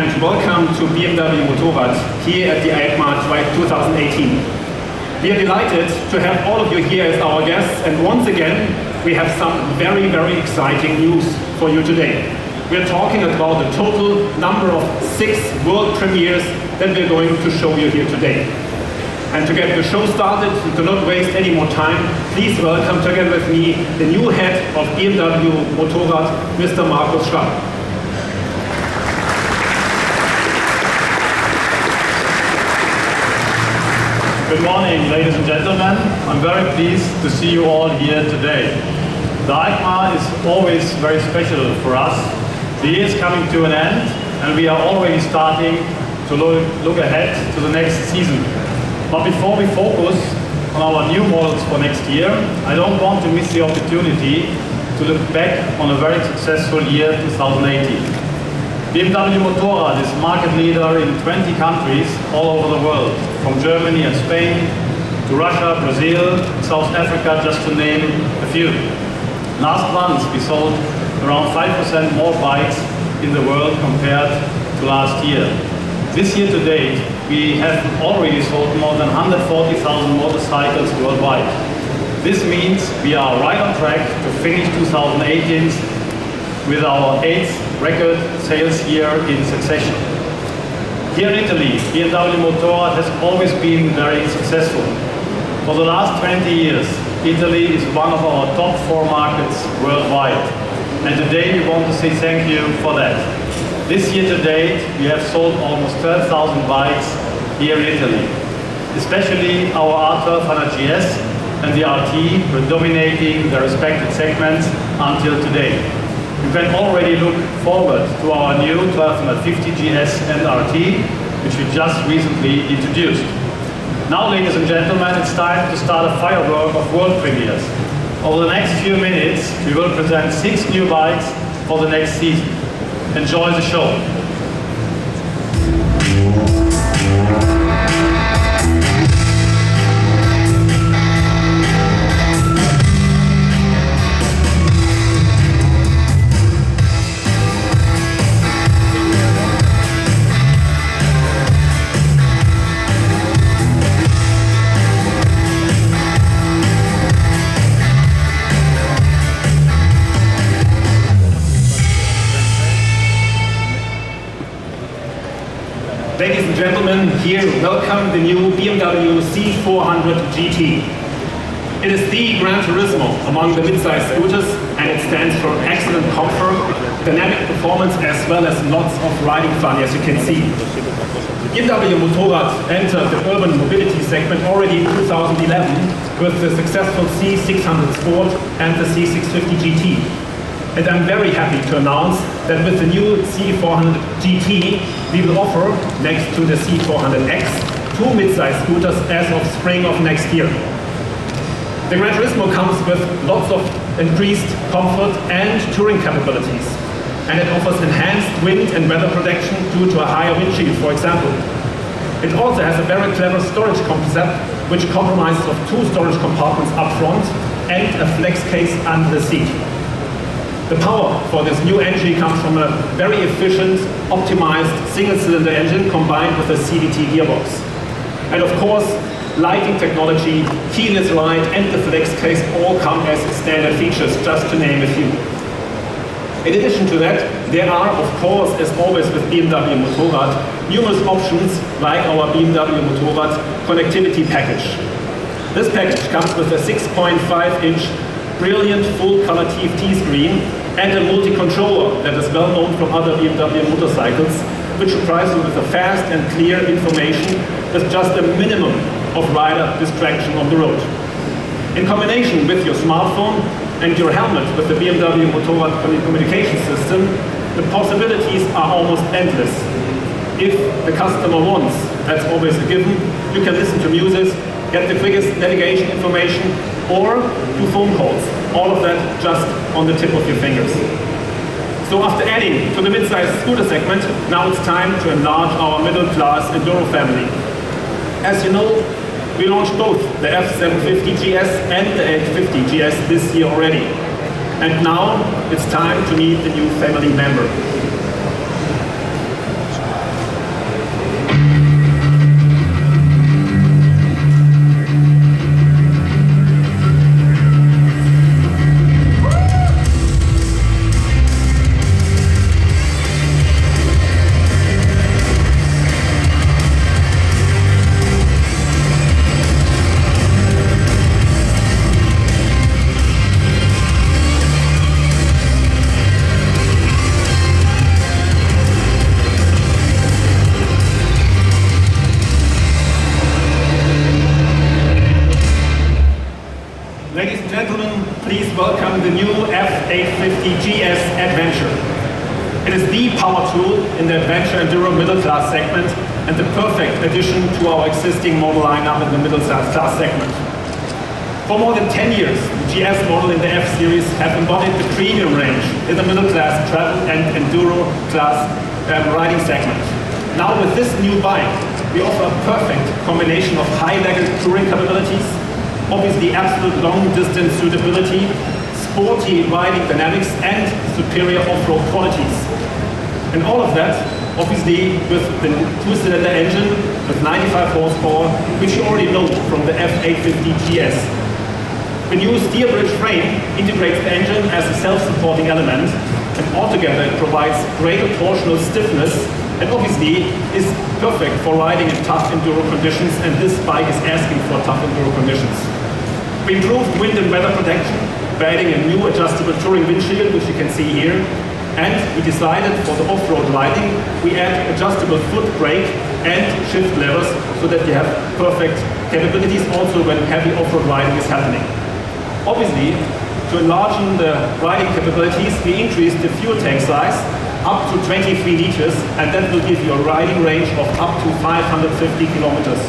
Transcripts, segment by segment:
and welcome to BMW Motorrad here at the EICMA 2018. We are delighted to have all of you here as our guests, and once again we have some very, very exciting news for you today. We are talking about the total number of 6 world premieres that we are going to show you here today. And to get the show started, and to not waste any more time, please welcome together with me the new head of BMW Motorrad, Mr. Markus Schramm. Good morning, ladies and gentlemen. I'm very pleased to see you all here today. The EICMA is always very special for us. The year is coming to an end, and we are already starting to look ahead to the next season. But before we focus on our new models for next year, I don't want to miss the opportunity to look back on a very successful year 2018. BMW Motorrad is market leader in 20 countries all over the world, from Germany and Spain to Russia, Brazil, South Africa, just to name a few. Last month we sold around 5% more bikes in the world compared to last year. This year to date we have already sold more than 140,000 motorcycles worldwide. This means we are right on track to finish 2018 with our 8th record sales year in succession. Here in Italy, BMW Motorrad has always been very successful. For the last 20 years, Italy is one of our top 4 markets worldwide. And today we want to say thank you for that. This year to date, we have sold almost 12,000 bikes here in Italy. Especially our R1200 GS and the RT were dominating their respective segments until today. You can already look forward to our new 1250 GS and RT, which we just recently introduced. Now, ladies and gentlemen, it's time to start a firework of world premieres. Over the next few minutes, we will present 6 new bikes for the next season. Enjoy the show. Ladies and gentlemen, here welcome the new BMW C400 GT. It is the Gran Turismo among the mid-size scooters, and it stands for excellent comfort, dynamic performance, as well as lots of riding fun, as you can see. BMW Motorrad entered the urban mobility segment already in 2011 with the successful C600 Sport and the C650 GT. And I'm very happy to announce that with the new C400 GT, we will offer, next to the C400X, 2 mid-size scooters as of spring of next year. The Gran Turismo comes with lots of increased comfort and touring capabilities. And it offers enhanced wind and weather protection due to a higher windshield, for example. It also has a very clever storage concept, which comprises of 2 storage compartments up front and a flex case under the seat. The power for this new engine comes from a very efficient, optimized single-cylinder engine combined with a CVT gearbox. And of course, lighting technology, keyless ride and the flex case all come as standard features, just to name a few. In addition to that, there are, of course, as always with BMW Motorrad, numerous options like our BMW Motorrad connectivity package. This package comes with a 6.5-inch brilliant full-color TFT screen and a multi-controller that is well known from other BMW motorcycles, which provides you with a fast and clear information with just a minimum of rider distraction on the road. In combination with your smartphone and your helmet with the BMW Motorrad communication system, the possibilities are almost endless. If the customer wants, that's always a given, you can listen to music, get the quickest navigation information, or do phone calls. All of that just on the tip of your fingers. So after adding to the mid-size scooter segment, now it's time to enlarge our middle-class Enduro family. As you know, we launched both the F750 GS and the 850 GS this year already. And now it's time to meet the new family member. Ladies and gentlemen, please welcome the new F850 GS Adventure. It is the power tool in the adventure enduro middle class segment and the perfect addition to our existing model lineup in the middle class segment. For more than 10 years, the GS model in the F series have embodied the premium range in the middle class travel and enduro class riding segment. Now with this new bike, we offer a perfect combination of high-level touring capabilities, obviously absolute long-distance suitability, sporty riding dynamics, and superior off-road qualities. And all of that, obviously, with the two-cylinder engine with 95 horsepower, which you already know from the F850 GS. The new steer bridge frame integrates the engine as a self-supporting element, and altogether it provides greater torsional stiffness, and obviously is perfect for riding in tough enduro conditions, and this bike is asking for tough enduro conditions. We improved wind and weather protection by adding a new adjustable touring windshield, which you can see here. And we decided for the off-road riding, we add adjustable foot brake and shift levers so that you have perfect capabilities also when heavy off-road riding is happening. Obviously, to enlarge the riding capabilities, we increased the fuel tank size up to 23 liters, and that will give you a riding range of up to 550 kilometers.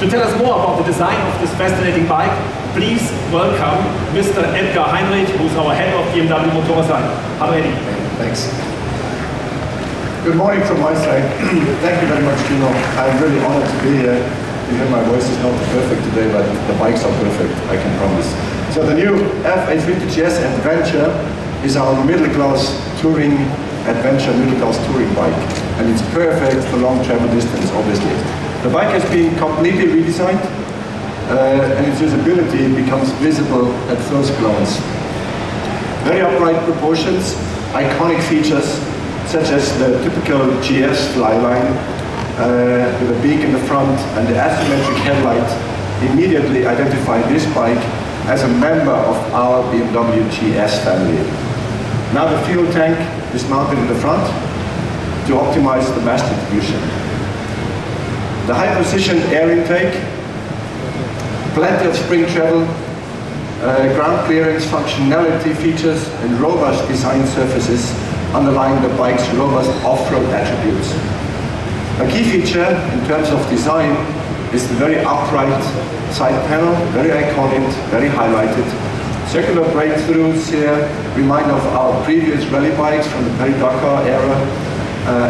To tell us more about the design of this fascinating bike, please welcome Mr. Edgar Heinrich, who's our head of BMW Motorsport. Hello, Eddie. Thanks. Good morning from my side. Thank you very much, Tino. I'm really honored to be here. You hear my voice is not perfect today, but the bikes are perfect, I can promise. So the new F850 GS Adventure is our middle-class touring adventure, middle-class touring bike. And it's perfect for long travel distance, obviously. The bike has been completely redesigned, and its usability becomes visible at first glance. Very upright proportions, iconic features such as the typical GS flyline with a beak in the front and the asymmetric headlight immediately identify this bike as a member of our BMW GS family. Now the fuel tank is mounted in the front to optimize the mass distribution. The high precision air intake, plenty of spring travel, ground clearance functionality features, and robust design surfaces underlying the bike's robust off-road attributes. A key feature in terms of design is the very upright side panel, very iconic, very highlighted. Circular breakthroughs here remind of our previous rally bikes from the Paris-Dakar era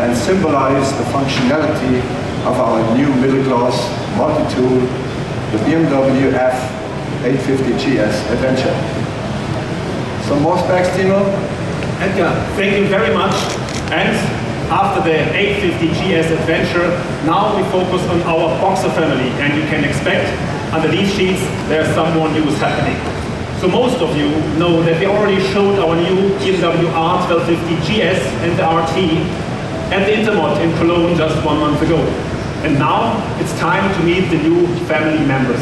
and symbolize the functionality of our new middle-class multi-tool, the BMW F850 GS Adventure. Some more specs, Timo? Edgar, thank you very much. And after the 850 GS Adventure, now we focus on our Boxer family, and you can expect under these sheets there's some more news happening. So most of you know that we already showed our new BMW R1250 GS and the RT at the Intermod in Cologne just 1 month ago. And now it's time to meet the new family members.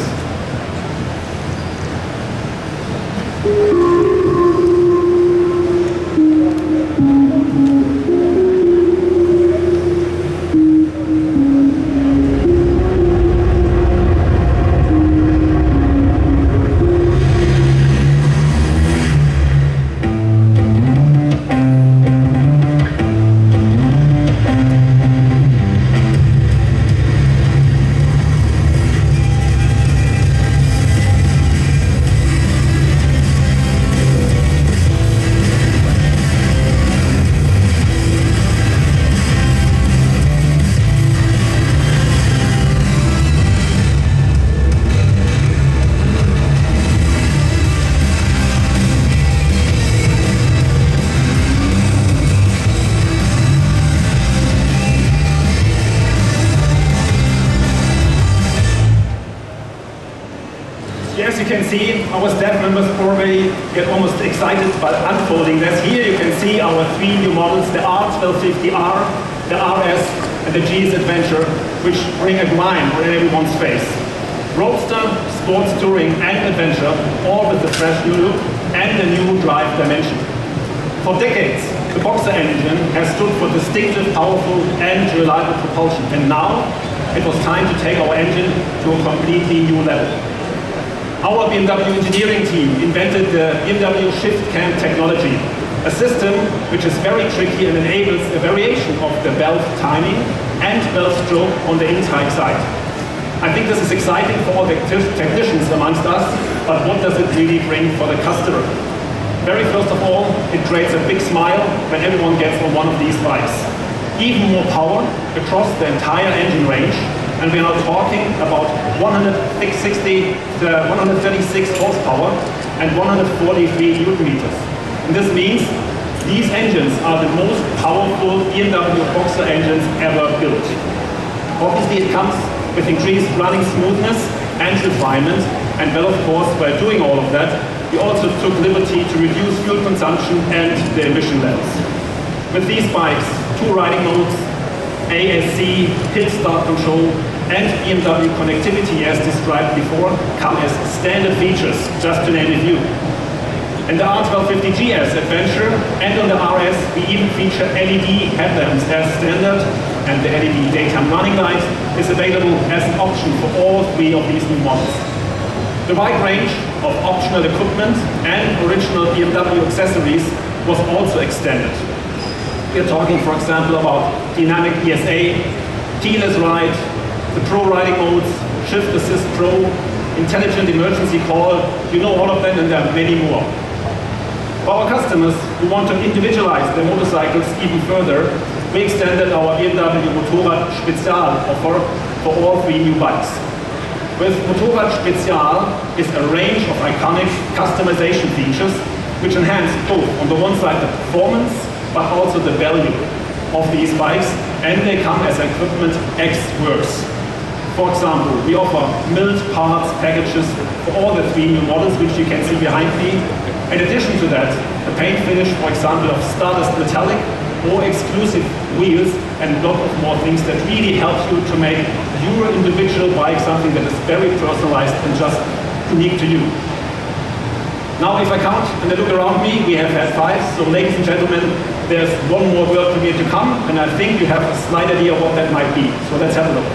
As you can see, our staff members already get almost excited by unfolding this. Here you can see our 3 new models, the R1250R, the RS, and the GS Adventure, which bring a grime on everyone's face. Roadster, sports touring, and adventure, all with the fresh new look and the new drive dimension. For decades, the Boxer engine has stood for distinctive, powerful, and reliable propulsion, and now it was time to take our engine to a completely new level. Our BMW engineering team invented the BMW shift cam technology, a system which is very tricky and enables a variation of the valve timing and valve stroke on the intake side. I think this is exciting for all the technicians amongst us, but what does it really bring for the customer? Very first of all, it creates a big smile when everyone gets on one of these bikes. Even more power across the entire engine range, and we are now talking about 136 horsepower and 143 Newton meters. And this means these engines are the most powerful BMW Boxer engines ever built. Obviously it comes with increased running smoothness and refinement, and well, of course, by doing all of that, we also took liberty to reduce fuel consumption and the emission levels. With these bikes, 2 riding modes, ASC, hill start control, and BMW connectivity as described before come as standard features, just to name a few. In the R1250 GS Adventure and on the RS, we even feature LED headlamps as standard, and the LED daytime running light is available as an option for all 3 of these new models. The wide range of optional equipment and original BMW accessories was also extended. We are talking, for example, about dynamic ESA, keyless ride, the Pro riding modes, Shift Assist Pro, intelligent emergency call, you know all of them, and there are many more. For our customers who want to individualize their motorcycles even further, we extended our BMW Motorrad Spezial offer for all 3 new bikes. With Motorrad Spezial is a range of iconic customization features which enhance both, on the one side, the performance, but also the value of these bikes, and they come as equipment X Works. For example, we offer milled parts packages for all the 3 new models, which you can see behind me. In addition to that, a paint finish, for example, of Stardust Metallic, or exclusive wheels, and a lot of more things that really help you to make your individual bike something that is very personalized and just unique to you. Now, if I count and I look around me, we have had 5, so ladies and gentlemen, there's one more world premiere to come, and I think you have a slight idea of what that might be. So let's have a look.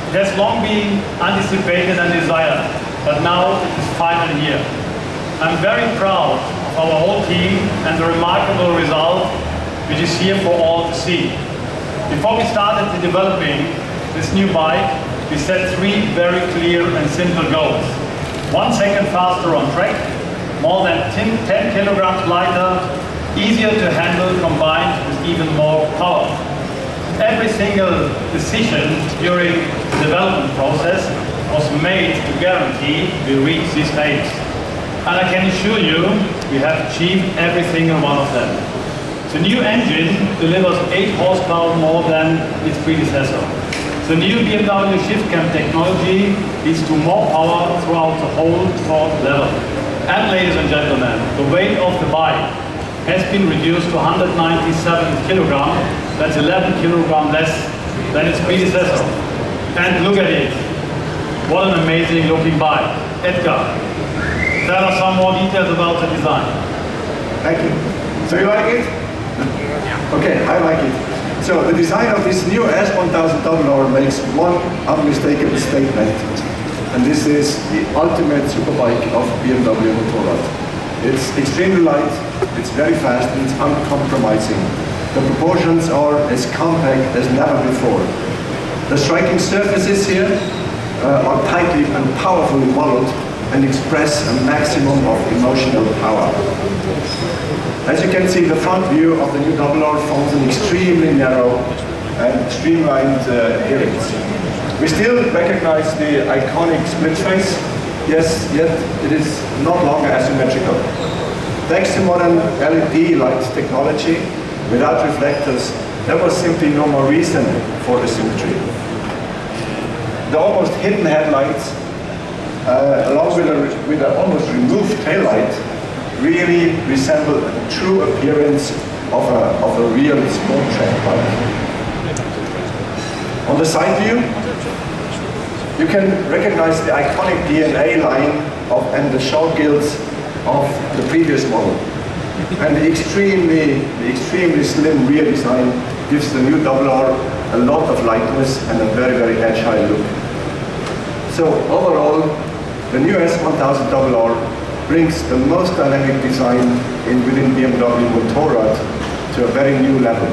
It has long been anticipated and desired, but now it is finally here. I'm very proud of our whole team and the remarkable result which is here for all to see. Before we started developing this new bike, we set 3 very clear and simple goals. 1 second faster on track, more than 10 kilograms lighter, easier to handle combined with even more power. Every single decision during the development process was made to guarantee we reach these aims. And I can assure you, we have achieved every single one of them. The new engine delivers 8 horsepower more than its predecessor. The new BMW shift cam technology leads to more power throughout the whole torque level. And ladies and gentlemen, the weight of the bike has been reduced to 197 kilograms. That's 11 kilograms less than its predecessor. And look at it. What an amazing looking bike. Edgar, tell us some more details about the design. Thank you. So you like it? Okay, I like it. So the design of this new S1000RR makes one unmistakable statement. And this is the ultimate superbike of BMW Motorrad. It's extremely light, it's very fast, and it's uncompromising. The proportions are as compact as never before. The striking surfaces here are tightly and powerfully modeled and express a maximum of emotional power. As you can see, the front view of the new RR forms an extremely narrow and streamlined appearance. We still recognize the iconic split face, yes, yet it is not longer asymmetrical. Thanks to modern LED light technology, without reflectors, there was simply no more reason for asymmetry. The almost hidden headlights, along with an almost removed taillight, really resemble a true appearance of a real sport track bike. On the side view, you can recognize the iconic DNA line and the show gills of the previous model. And the extremely slim rear design gives the new RR a lot of lightness and a very, very agile look. So overall, the new S1000RR brings the most dynamic design within BMW Motorrad to a very new level.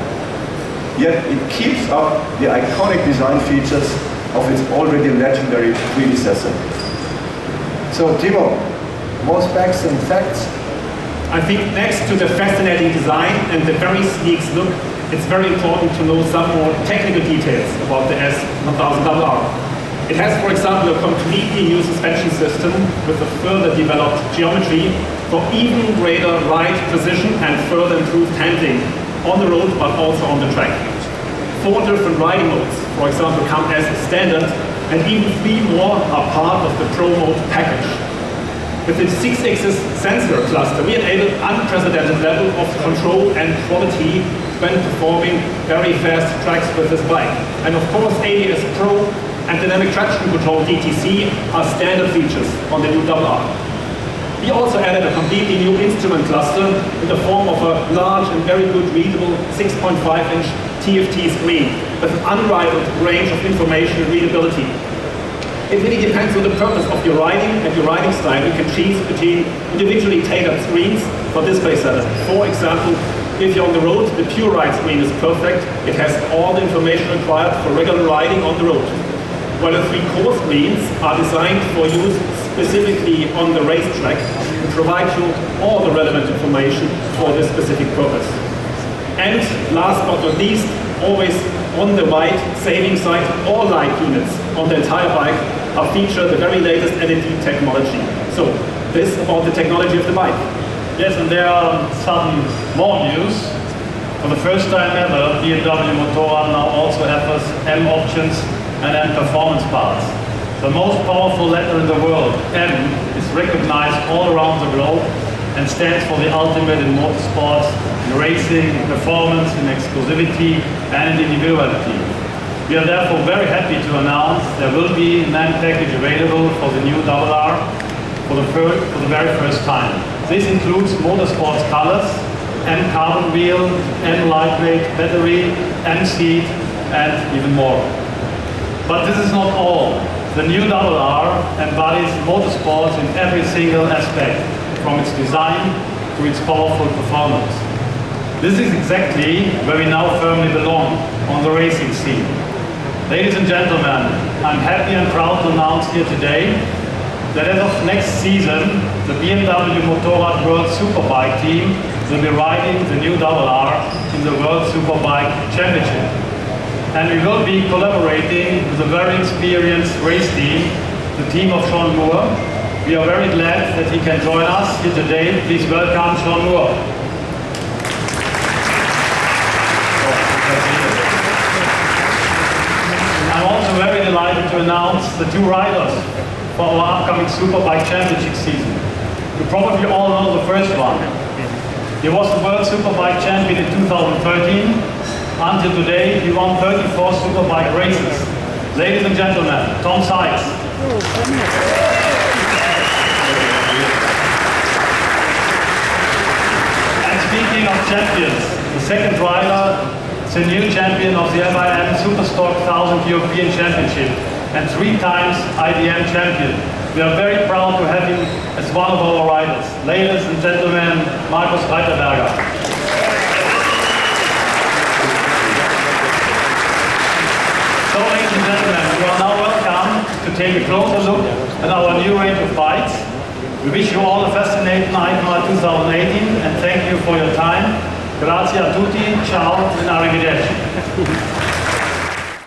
Yet it keeps up the iconic design features of its already legendary predecessor. So Timo, more specs and facts? I think next to the fascinating design and the very sleek look, it's very important to know some more technical details about the S1000RR. It has, for example, a completely new suspension system with a further developed geometry for even greater ride precision and further improved handling on the road, but also on the track. 4 different riding modes, for example, come as standard, and even 3 more are part of the Pro Mode package. With its 6-axis sensor cluster, we enable unprecedented level of control and quality when performing very fast tracks with this bike. And of course, ABS Pro and Dynamic Traction Control DTC are standard features on the new RR. We also added a completely new instrument cluster in the form of a large and very good readable 6.5-inch TFT screen with an unrivaled range of information and readability. It really depends on the purpose of your riding and your riding style. You can choose between individually tailored screens for display setup. For example, if you're on the road, the Pure Ride screen is perfect. It has all the information required for regular riding on the road. While the 3 core screens are designed for use specifically on the racetrack and provide you all the relevant information for this specific purpose. And last but not least, always on the wide saving side, all light units on the entire bike are featured the very latest LED technology. So this about the technology of the bike. Yes, and there are some more news. For the first time ever, BMW Motorrad now also offers M options and M performance parts. The most powerful letter in the world, M, is recognized all around the globe and stands for the ultimate in motorsports, in racing, in performance, in exclusivity, and in individuality. We are therefore very happy to announce there will be an M package available for the new RR for the very first time. This includes motorsports colors, M carbon wheel, M lightweight battery, M seat, and even more. But this is not all. The new RR embodies motorsports in every single aspect, from its design to its powerful performance. This is exactly where we now firmly belong, on the racing scene. Ladies and gentlemen, I'm happy and proud to announce here today that as of next season, the BMW Motorrad World Superbike team will be riding the new RR in the World Superbike Championship. And we will be collaborating with a very experienced race team, the team of Sean Moore, We are very glad that he can join us here today. Please welcome Sean Moore. I'm also very delighted to announce the two riders for our upcoming Superbike Championship season. You probably all know the first one. He was the World Superbike Champion in 2013. Until today, he won 34 Superbike races. Ladies and gentlemen, Tom Sykes. And speaking of champions, the second rider is a new champion of the FIM Superstock 1000 European Championship and 3 times IDM champion. We are very proud to have him as one of our riders. Ladies and gentlemen, Markus Reiterberger. So, ladies and gentlemen, you are now welcome to take a closer look at our new range of bikes. We wish you all a fascinating EICMA 2018 and thank you for your time. Grazie a tutti, ciao and arrivederci.